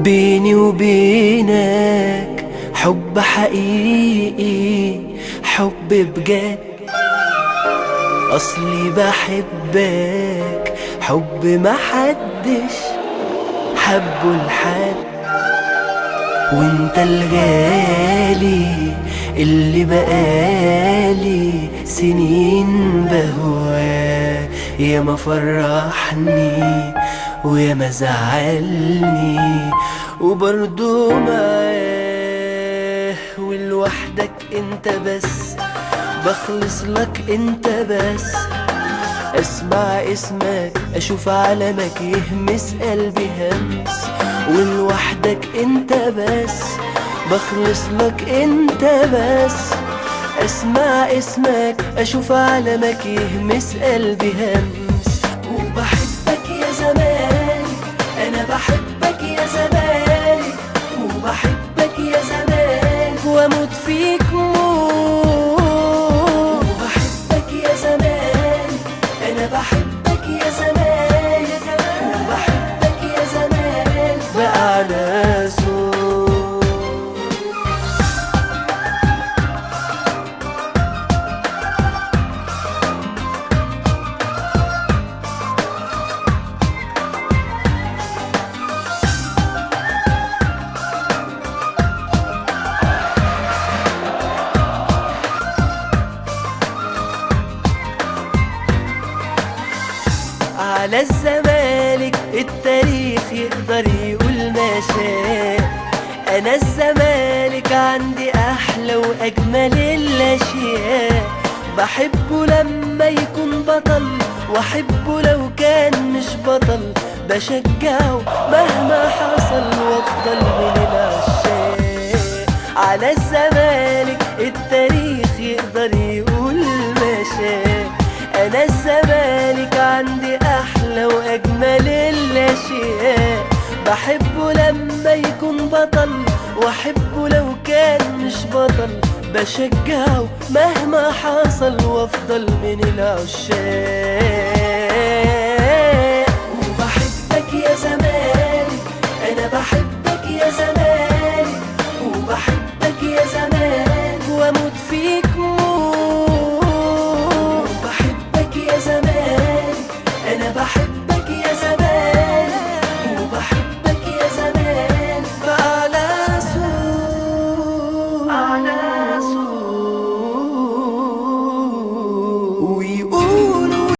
بيني وبينك حب حقيقي، حب بجد. أصلي بحبك حب محدش حبه لحد، وانت الغالي اللي بقالي سنين بهواه. يا ما فرحني ويا ما زعلني وبرضو معاه، ولوحدك انت بس بخلص لك انت بس. اسمع اسمك اشوف علمك يهمس قلبي همس، ولوحدك انت بس بخلص لك انت بس. اسمع اسمك اشوف علمك يهمس قلبي همس. وبحبك يا زمالك انا بحبك يا زمالك، وبحبك يا زمالك واموت فيك موت. وبحبك يا زمالك انا بحبك يا زمالك، وبحبك يا زمالك بأعلى صوت. على الزمالك التاريخ يقدر يقول ما شاء. انا الزمالك عندي احلى واجمل الاشياء. بحبه لما يكون بطل واحبه لو كان مش بطل. بشجعه مهما حصل وافضل من العشاق. على الزمالك التاريخ يقدر يقول ما شاء. انا الزمالك عندي احلى واجمل الاشياء. بحبه لما يكون بطل واحبه لو كان مش بطل. بشجعه مهما حصل وافضل من العشاق.